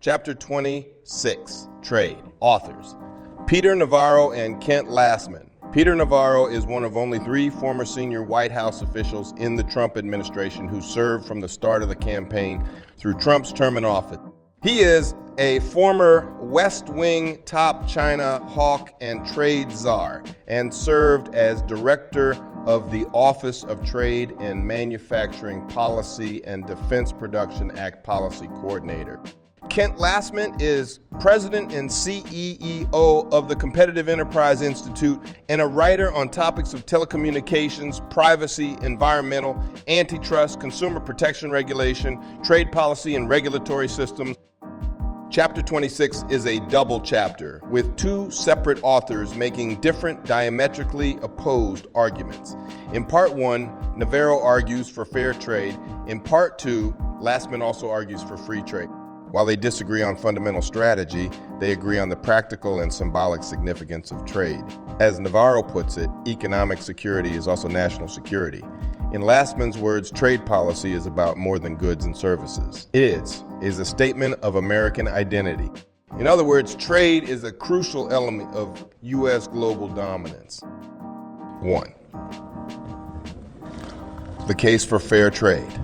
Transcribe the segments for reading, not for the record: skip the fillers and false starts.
Chapter 26, Trade. Authors: Peter Navarro and Kent Lastman. Peter Navarro is one of only 3 former senior White House officials in the Trump administration who served from the start of the campaign through Trump's term in office. He is a former West Wing top China hawk and trade czar, and served as director of the Office of Trade and Manufacturing Policy and Defense Production Act Policy Coordinator. Kent Lastman is president and CEO of the Competitive Enterprise Institute and a writer on topics of telecommunications, privacy, environmental, antitrust, consumer protection regulation, trade policy, and regulatory systems. Chapter 26 is a double chapter with 2 separate authors making different, diametrically opposed arguments. In part 1, Navarro argues for fair trade. In part 2, Lastman also argues for free trade. While they disagree on fundamental strategy, they agree on the practical and symbolic significance of trade. As Navarro puts it, economic security is also national security. In Lastman's words, trade policy is about more than goods and services. It is a statement of American identity. In other words, trade is a crucial element of U.S. global dominance. 1. The case for fair trade.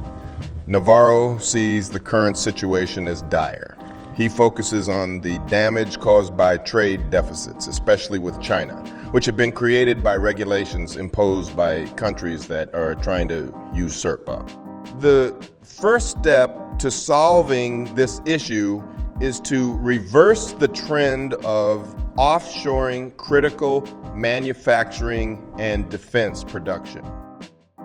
Navarro sees the current situation as dire. He focuses on the damage caused by trade deficits, especially with China, which have been created by regulations imposed by countries that are trying to usurp us. The first step to solving this issue is to reverse the trend of offshoring critical manufacturing and defense production.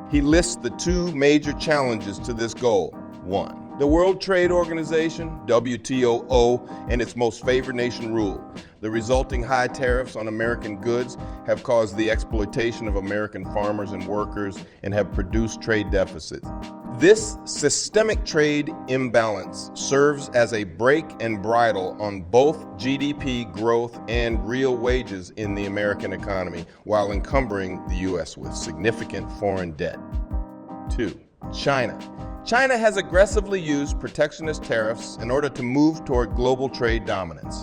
He lists the 2 major challenges to this goal. 1, the World Trade Organization, WTO, and its most favored nation rule. The resulting high tariffs on American goods have caused the exploitation of American farmers and workers and have produced trade deficits. This systemic trade imbalance serves as a brake and bridle on both GDP growth and real wages in the American economy, while encumbering the U.S. with significant foreign debt. 2, China. China has aggressively used protectionist tariffs in order to move toward global trade dominance.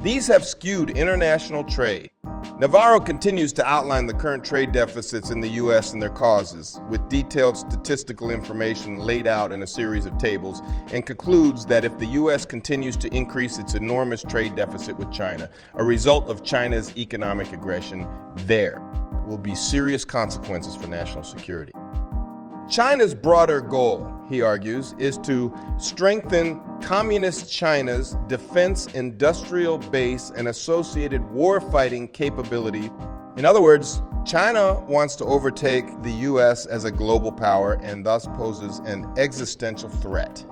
These have skewed international trade. Navarro continues to outline the current trade deficits in the U.S. and their causes, with detailed statistical information laid out in a series of tables, and concludes that if the U.S. continues to increase its enormous trade deficit with China, a result of China's economic aggression, there will be serious consequences for national security. China's broader goal, he argues, is to strengthen Communist China's defense industrial base and associated warfighting capability. In other words, China wants to overtake the U.S. as a global power and thus poses an existential threat.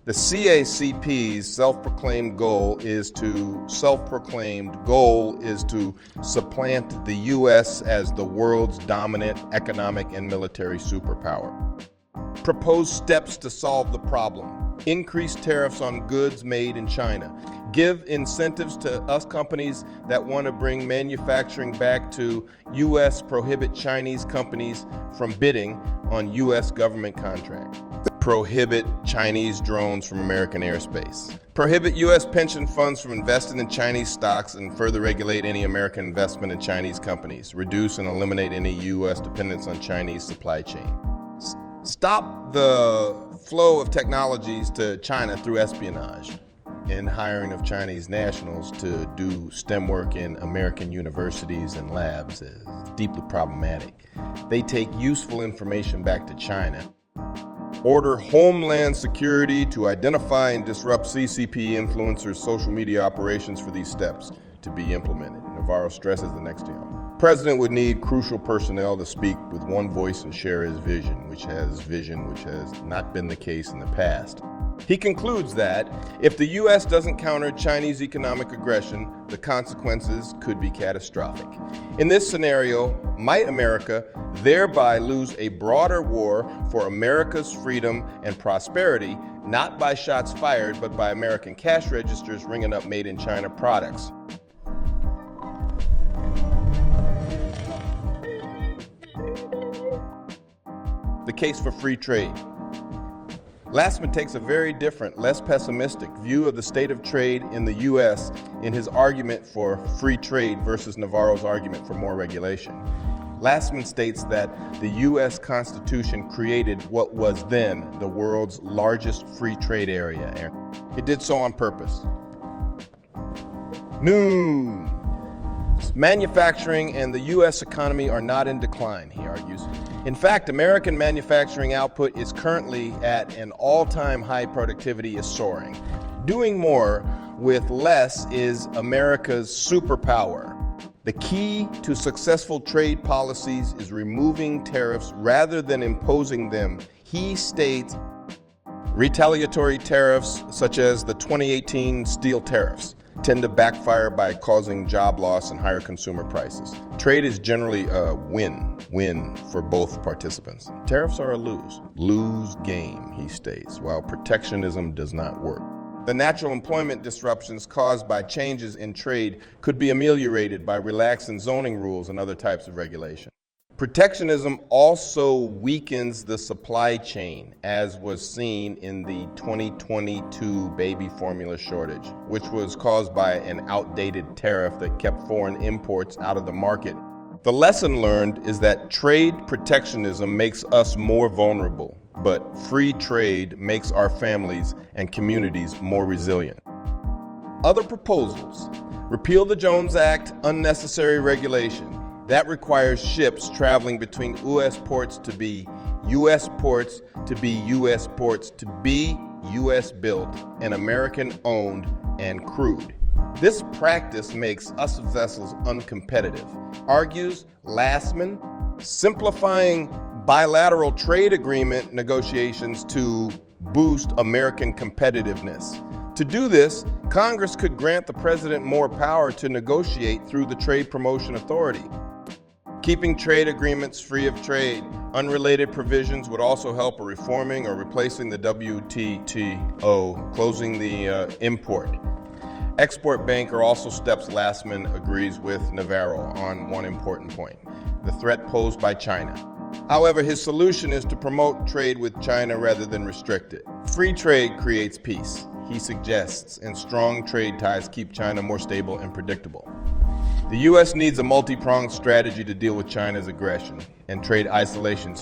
The CACP's self-proclaimed goal is to supplant the U.S. as the world's dominant economic and military superpower. Propose steps to solve the problem. Increase tariffs on goods made in China. Give incentives to us companies that want to bring manufacturing back to U.S. Prohibit Chinese companies from bidding on U.S. government contracts. Prohibit Chinese drones from American airspace. Prohibit U.S. pension funds from investing in Chinese stocks and further regulate any American investment in Chinese companies. Reduce and eliminate any U.S. dependence on Chinese supply chain. Stop the flow of technologies to China through espionage and hiring of Chinese nationals to do STEM work in American universities and labs is deeply problematic. They take useful information back to China. Order Homeland Security to identify and disrupt CCP influencers' social media operations for these steps to be implemented. Navarro stresses the next thing. President would need crucial personnel to speak with one voice and share his vision, which has not been the case in the past. He concludes that if the U.S. doesn't counter Chinese economic aggression, the consequences could be catastrophic. In this scenario, might America thereby lose a broader war for America's freedom and prosperity, not by shots fired, but by American cash registers ringing up made in China products. The case for free trade. Lastman takes a very different, less pessimistic view of the state of trade in the U.S. in his argument for free trade versus Navarro's argument for more regulation. Lastman states that the U.S. Constitution created what was then the world's largest free trade area. It did so on purpose. News. Manufacturing and the U.S. economy are not in decline, he argues. In fact, American manufacturing output is currently at an all-time high. Productivity is soaring. Doing more with less is America's superpower. The key to successful trade policies is removing tariffs rather than imposing them. He states retaliatory tariffs, such as the 2018 steel tariffs, tend to backfire by causing job loss and higher consumer prices. Trade is generally a win-win for both participants. Tariffs are a lose game, he states, while protectionism does not work. The natural employment disruptions caused by changes in trade could be ameliorated by relaxing zoning rules and other types of regulation. Protectionism also weakens the supply chain, as was seen in the 2022 baby formula shortage, which was caused by an outdated tariff that kept foreign imports out of the market. The lesson learned is that trade protectionism makes us more vulnerable, but free trade makes our families and communities more resilient. Other proposals: repeal the Jones Act, unnecessary regulation. That requires ships traveling between U.S. ports to be U.S. ports to be U.S. ports to be U.S. built and American owned and crewed. This practice makes us vessels uncompetitive, argues Lastman. Simplifying bilateral trade agreement negotiations to boost American competitiveness. To do this, Congress could grant the president more power to negotiate through the Trade Promotion Authority. Keeping trade agreements free of trade. Unrelated provisions would also help reforming or replacing the WTO, closing the import. Export Bank are also steps Lastman agrees with Navarro on one important point: the threat posed by China. However, his solution is to promote trade with China rather than restrict it. Free trade creates peace, he suggests, and strong trade ties keep China more stable and predictable. The U.S. needs a multi-pronged strategy to deal with China's aggression and trade isolation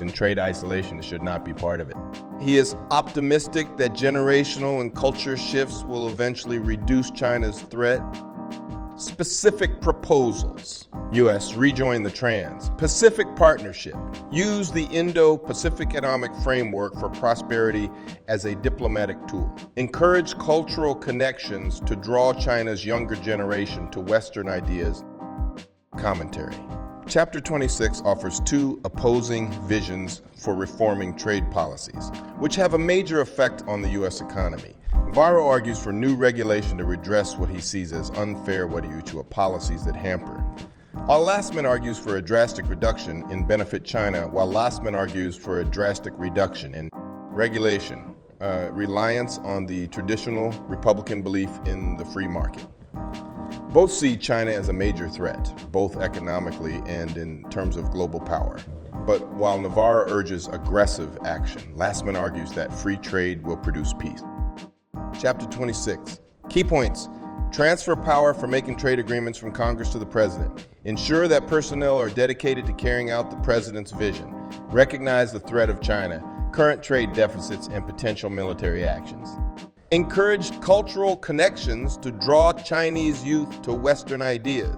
should not be part of it. He is optimistic that generational and culture shifts will eventually reduce China's threat. Specific proposals: U.S. rejoin the Trans-Pacific Partnership. Use the Indo-Pacific Economic Framework for prosperity as a diplomatic tool. Encourage cultural connections to draw China's younger generation to Western ideas. Commentary. Chapter 26 offers two opposing visions for reforming trade policies, which have a major effect on the U.S. economy. Navarro argues for new regulation to redress what he sees as unfair WTO policies that hamper. While Lastman argues for a drastic reduction in benefit China, while Lastman argues for a drastic reduction in regulation, reliance on the traditional Republican belief in the free market. Both see China as a major threat, both economically and in terms of global power. But while Navarro urges aggressive action, Lastman argues that free trade will produce peace. Chapter 26. Key points: transfer power for making trade agreements from Congress to the President. Ensure that personnel are dedicated to carrying out the President's vision. Recognize the threat of China, current trade deficits, and potential military actions. Encourage cultural connections to draw Chinese youth to Western ideas.